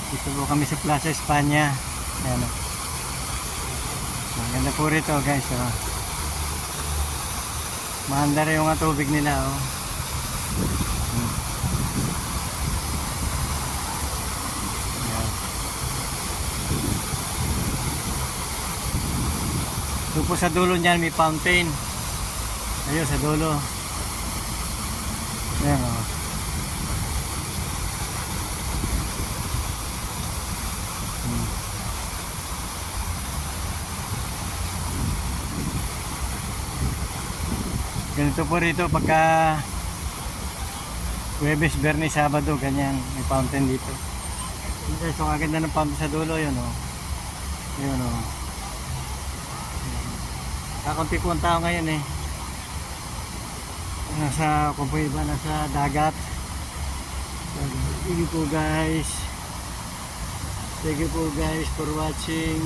Dito po kami sa Plaza España. Ayan o. Ang ganda po rito guys. Oh. Maanda rin yung nga tubig nila. Oh. Ayan. Ito po sa dulo niyan may fountain. Ayun sa dulo. Ayan o. Ganito po rito pagka Huwebes, Biyernes, Sabado, ganyan may fountain dito. So ang ganda ng fountain sa dulo, yun o. Yun o. Kakunti po ang tao ngayon eh. Nasa, kung po iba, nasa dagat. Thank you po guys. Thank you po guys for watching.